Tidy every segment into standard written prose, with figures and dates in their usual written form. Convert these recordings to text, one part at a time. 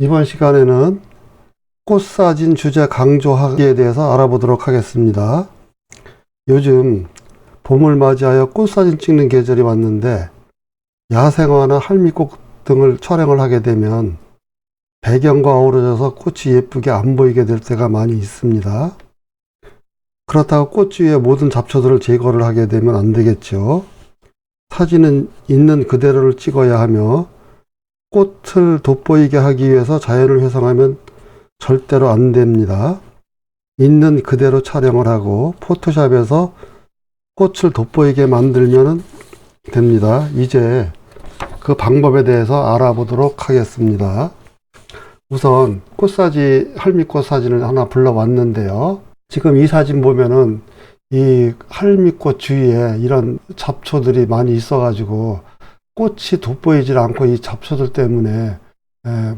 이번 시간에는 꽃사진 주제 강조하기에 대해서 알아보도록 하겠습니다. 요즘 봄을 맞이하여 꽃사진 찍는 계절이 왔는데 야생화나 할미꽃 등을 촬영을 하게 되면 배경과 어우러져서 꽃이 예쁘게 안 보이게 될 때가 많이 있습니다. 그렇다고 꽃 위에 모든 잡초들을 제거를 하게 되면 안 되겠죠. 사진은 있는 그대로를 찍어야 하며 꽃을 돋보이게 하기 위해서 자연을 훼손하면 절대로 안 됩니다. 있는 그대로 촬영을 하고 포토샵에서 꽃을 돋보이게 만들면 됩니다. 이제 그 방법에 대해서 알아보도록 하겠습니다. 우선 할미꽃 사진을 하나 불러왔는데요. 지금 이 사진 보면은 이 할미꽃 주위에 이런 잡초들이 많이 있어가지고 꽃이 돋보이질 않고 이 잡초들 때문에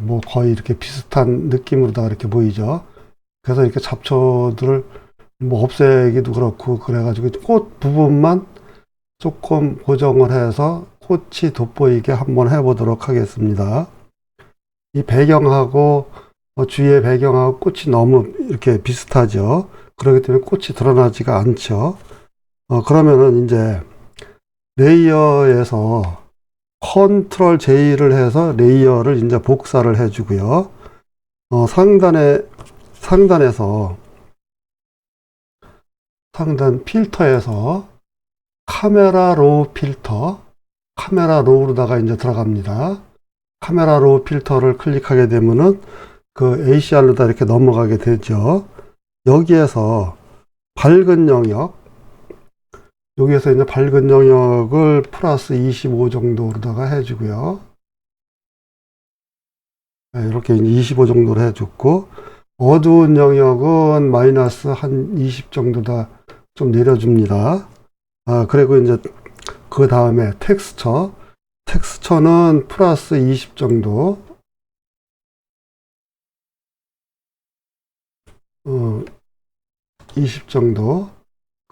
뭐 거의 이렇게 비슷한 느낌으로다가 이렇게 보이죠. 그래서 이렇게 잡초들을 뭐 없애기도 그렇고 그래가지고 꽃 부분만 조금 고정을 해서 꽃이 돋보이게 한번 해보도록 하겠습니다. 이 배경하고 주위의 배경하고 꽃이 너무 이렇게 비슷하죠. 그렇기 때문에 꽃이 드러나지가 않죠. 그러면은 이제 레이어에서 컨트롤 J를 해서 레이어를 이제 복사를 해주고요. 상단에서 상단 필터에서 카메라 로우 필터, 카메라 로우로다가 이제 들어갑니다. 카메라 로우 필터를 클릭하게 되면은 그 ACR로다 이렇게 넘어가게 되죠. 여기에서 밝은 영역, 여기에서 이제 밝은 영역을 플러스 25 정도로다가 해주고요. 이렇게 이제 25 정도로 해줬고, 어두운 영역은 마이너스 한 20 정도다 좀 내려줍니다. 그리고 이제 그 다음에 텍스처는 플러스 20 정도, 20 정도,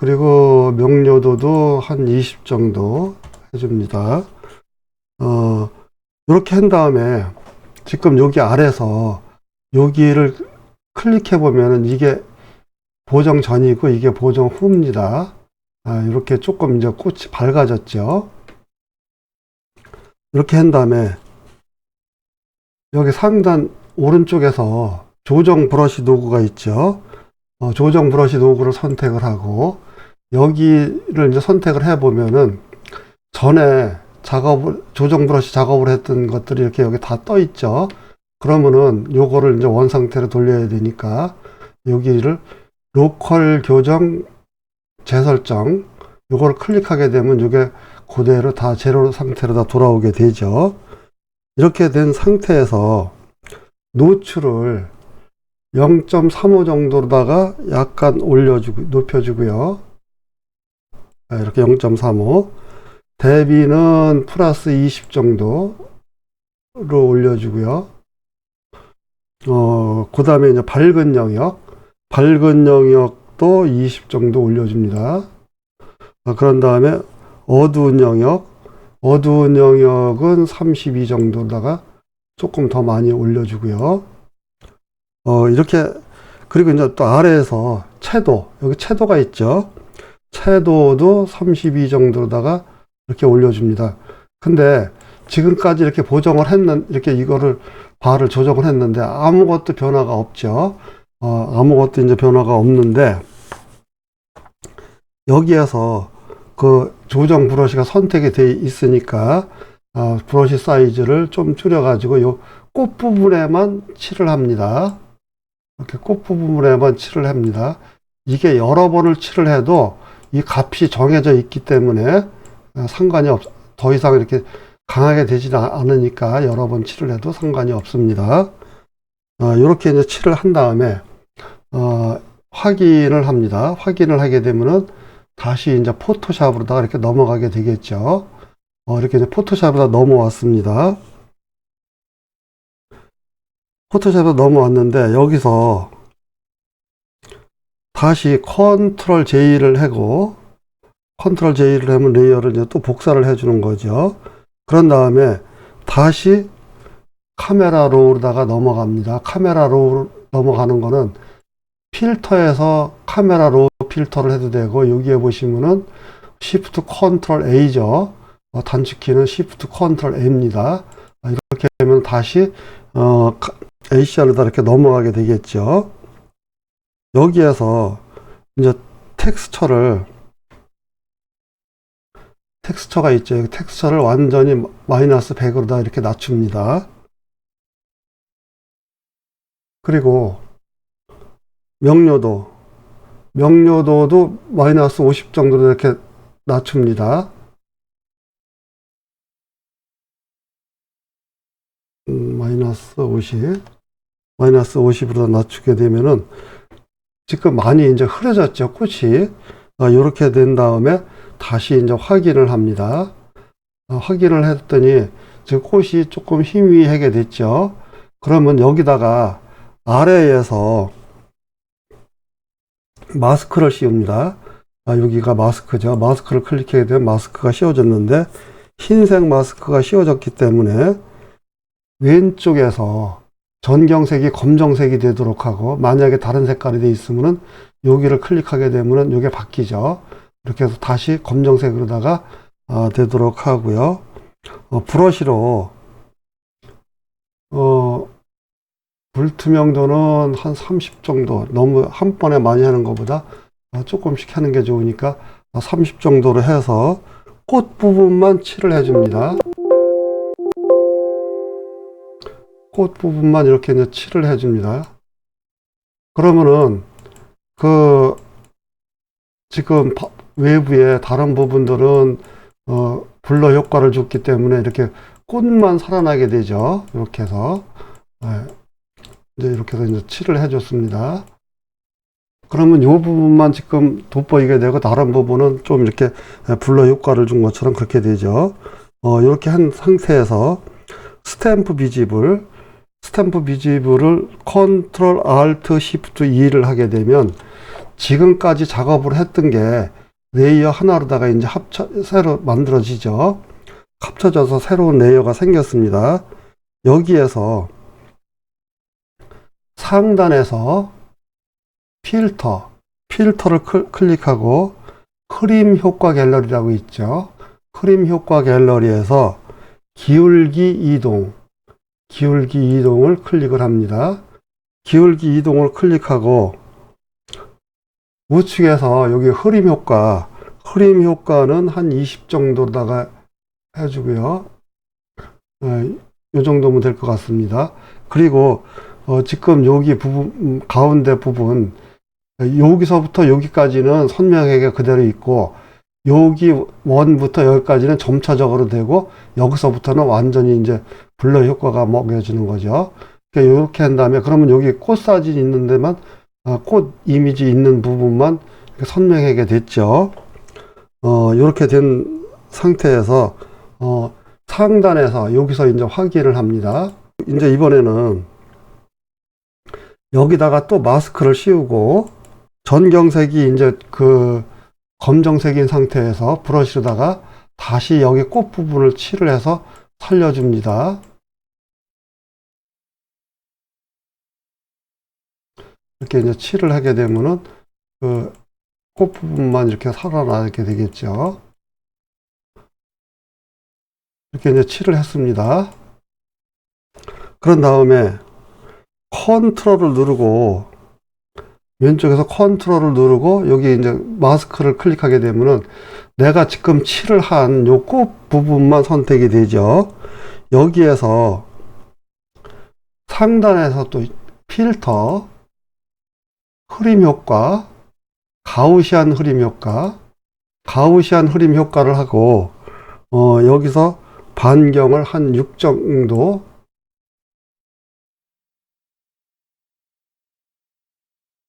그리고 명료도도 한 20 정도 해줍니다. 이렇게 한 다음에 지금 여기 아래서 여기를 클릭해 보면은 이게 보정 전이고 이게 보정 후입니다. 이렇게 조금 이제 꽃이 밝아졌죠. 이렇게 한 다음에 여기 상단 오른쪽에서 조정 브러쉬 도구가 있죠. 조정 브러쉬 도구를 선택을 하고 여기를 이제 선택을 해 보면은 전에 조정 브러쉬 작업을 했던 것들이 이렇게 여기 다 떠 있죠. 그러면은 요거를 이제 원 상태로 돌려야 되니까 여기를 로컬 교정 재설정 요거를 클릭하게 되면 이게 그대로 다 제로 상태로 다 돌아오게 되죠. 이렇게 된 상태에서 노출을 0.35 정도로다가 약간 높여주고요. 이렇게 0.35. 대비는 플러스 20 정도로 올려주고요. 그 다음에 이제 밝은 영역도 20 정도 올려줍니다. 그런 다음에 어두운 영역은 32 정도다가 조금 더 많이 올려주고요. 이렇게, 그리고 이제 또 아래에서 여기 채도가 있죠. 채도도 32 정도로다가 이렇게 올려줍니다. 근데 지금까지 이렇게 이렇게 이거를 바를 조정을 했는데 아무것도 변화가 없죠. 아무것도 이제 변화가 없는데 여기에서 그 조정 브러쉬가 선택이 되어 있으니까 브러쉬 사이즈를 좀 줄여가지고 요 꽃 부분에만 칠을 합니다. 이렇게 꽃 부분에만 칠을 합니다. 이게 여러 번을 칠을 해도 이 값이 정해져 있기 때문에 상관이 더 이상 이렇게 강하게 되지는 않으니까 여러 번 칠을 해도 상관이 없습니다. 이렇게 이제 칠을 한 다음에 확인을 합니다. 확인을 하게 되면은 다시 이제 포토샵으로다가 이렇게 넘어가게 되겠죠. 이렇게 이제 포토샵으로 넘어왔습니다. 포토샵으로 넘어왔는데 여기서 다시 컨트롤 J를 하고 컨트롤 J를 하면 레이어를 이제 또 복사를 해주는 거죠. 그런 다음에 다시 카메라 로우로다가 넘어갑니다. 카메라 로우 넘어가는 거는 필터에서 카메라 로우 필터를 해도 되고, 여기에 보시면은 Shift Ctrl A죠. 단축키는 Shift Ctrl A입니다. 이렇게 되면 다시 ACR로다 이렇게 넘어가게 되겠죠. 여기에서 이제 텍스처가 있죠. 텍스처를 완전히 마이너스 100으로다 이렇게 낮춥니다. 그리고 명료도도 마이너스 50 정도로 이렇게 낮춥니다. 마이너스 50으로 낮추게 되면은 지금 많이 이제 흐려졌죠, 꽃이. 이렇게 된 다음에 다시 이제 확인을 합니다. 확인을 했더니 지금 꽃이 조금 희미하게 됐죠. 그러면 여기다가 아래에서 마스크를 씌웁니다. 여기가 마스크죠. 마스크를 클릭하게 되면 마스크가 씌워졌는데, 흰색 마스크가 씌워졌기 때문에 왼쪽에서 전경색이 검정색이 되도록 하고, 만약에 다른 색깔이 되어 있으면은 여기를 클릭하게 되면은 이게 바뀌죠. 이렇게 해서 다시 검정색으로다가 되도록 하고요. 브러쉬로 불투명도는 한 30 정도, 너무 한 번에 많이 하는 것보다 조금씩 하는 게 좋으니까 30 정도로 해서 꽃 부분만 칠을 해줍니다. 꽃 부분만 이렇게 이제 칠을 해줍니다. 그러면은 지금 외부에 다른 부분들은 블러 효과를 줬기 때문에 이렇게 꽃만 살아나게 되죠. 이렇게 해서 이제 이렇게 해서 이제 칠을 해줬습니다. 그러면 이 부분만 지금 돋보이게 되고, 다른 부분은 좀 이렇게 블러 효과를 준 것처럼 그렇게 되죠. 이렇게 한 상태에서 스탬프 비지블을 Ctrl Alt Shift E를 하게 되면 지금까지 작업을 했던 게 레이어 하나로다가 이제 새로 만들어지죠. 합쳐져서 새로운 레이어가 생겼습니다. 여기에서 상단에서 필터를 클릭하고 흐림 효과 갤러리라고 있죠. 흐림 효과 갤러리에서 기울기 이동을 클릭을 합니다. 기울기 이동을 클릭하고 우측에서 여기 흐림 효과는 한 20 정도다가 해주고요. 이 정도면 될 것 같습니다. 그리고 지금 여기 부분, 가운데 부분, 여기서부터 여기까지는 선명하게 그대로 있고, 여기 원부터 여기까지는 점차적으로 되고, 여기서부터는 완전히 이제 블러 효과가 먹여지는 거죠. 그러니까 이렇게 한 다음에, 그러면 여기 꽃 사진 있는 데만, 꽃 이미지 있는 부분만 선명하게 됐죠. 이렇게 된 상태에서, 상단에서 여기서 이제 확인을 합니다. 이제 이번에는 여기다가 또 마스크를 씌우고, 전경색이 이제 검정색인 상태에서 브러쉬로다가 다시 여기 꽃 부분을 칠을 해서 살려줍니다. 이렇게 이제 칠을 하게 되면은 꽃 부분만 이렇게 살아나게 되겠죠. 이렇게 이제 칠을 했습니다. 그런 다음에 컨트롤을 누르고, 왼쪽에서 컨트롤을 누르고 여기 이제 마스크를 클릭하게 되면은 내가 지금 칠을 한 요 꽃 부분만 선택이 되죠. 여기에서 상단에서 또 필터, 흐림 효과, 가우시안 흐림 효과를 하고, 여기서 반경을 한 6 정도,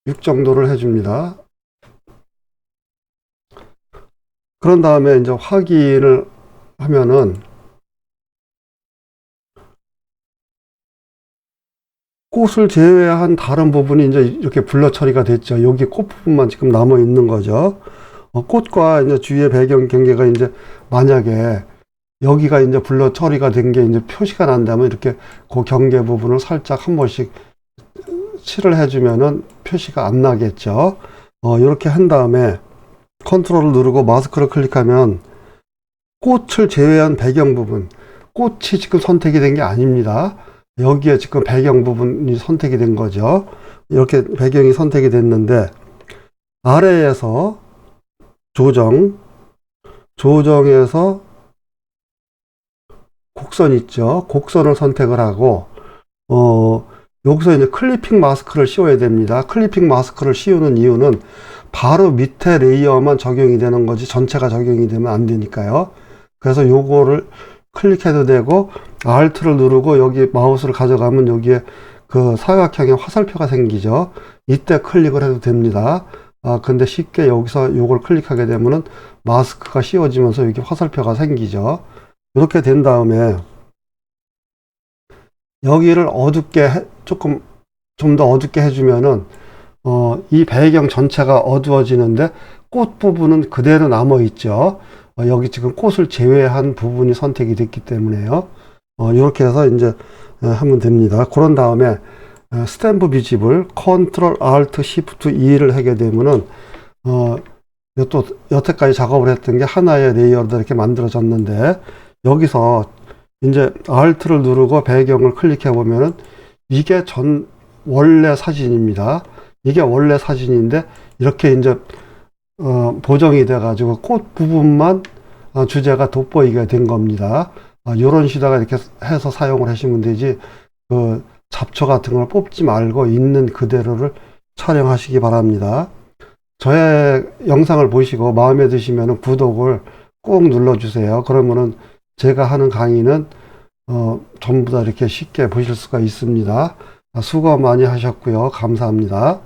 6 정도를 해줍니다. 그런 다음에 이제 확인을 하면은 꽃을 제외한 다른 부분이 이제 이렇게 블러 처리가 됐죠. 여기 꽃 부분만 지금 남아 있는 거죠. 꽃과 이제 주위의 배경 경계가 이제 만약에 여기가 이제 블러 처리가 된 게 이제 표시가 난다면 이렇게 그 경계 부분을 살짝 한 번씩 칠을 해주면은 표시가 안 나겠죠. 이렇게 한 다음에 컨트롤을 누르고 마스크를 클릭하면 꽃을 제외한 배경 부분, 꽃이 지금 선택이 된 게 아닙니다. 여기에 지금 배경 부분이 선택이 된 거죠. 이렇게 배경이 선택이 됐는데 아래에서 조정에서 곡선 있죠. 곡선을 선택을 하고 여기서 이제 클리핑 마스크를 씌워야 됩니다. 클리핑 마스크를 씌우는 이유는 바로 밑에 레이어만 적용이 되는 거지 전체가 적용이 되면 안 되니까요. 그래서 요거를 클릭해도 되고 Alt를 누르고 여기 마우스를 가져가면 여기에 그 사각형의 화살표가 생기죠. 이때 클릭을 해도 됩니다. 근데 쉽게 여기서 요걸 클릭하게 되면은 마스크가 씌워지면서 여기 화살표가 생기죠. 이렇게 된 다음에 여기를 어둡게 조금 좀 더 어둡게 해주면은 이 배경 전체가 어두워지는데 꽃 부분은 그대로 남아 있죠. 여기 지금 꽃을 제외한 부분이 선택이 됐기 때문에요. 이렇게 해서 이제 하면 됩니다. 그런 다음에 스탬프 비지블 컨트롤 알트 시프트 E를 하게 되면은 또 여태까지 작업을 했던 게 하나의 레이어로 이렇게 만들어졌는데 여기서 이제 Alt를 누르고 배경을 클릭해 보면은 이게 원래 사진입니다. 이게 원래 사진인데 이렇게 이제 보정이 돼 가지고 꽃 부분만 주제가 돋보이게 된 겁니다. 이런 식으로 이렇게 해서 사용을 하시면 되지 그 잡초 같은 걸 뽑지 말고 있는 그대로를 촬영하시기 바랍니다. 저의 영상을 보시고 마음에 드시면 구독을 꼭 눌러주세요. 그러면은 제가 하는 강의는 전부 다 이렇게 쉽게 보실 수가 있습니다. 수고 많이 하셨고요. 감사합니다.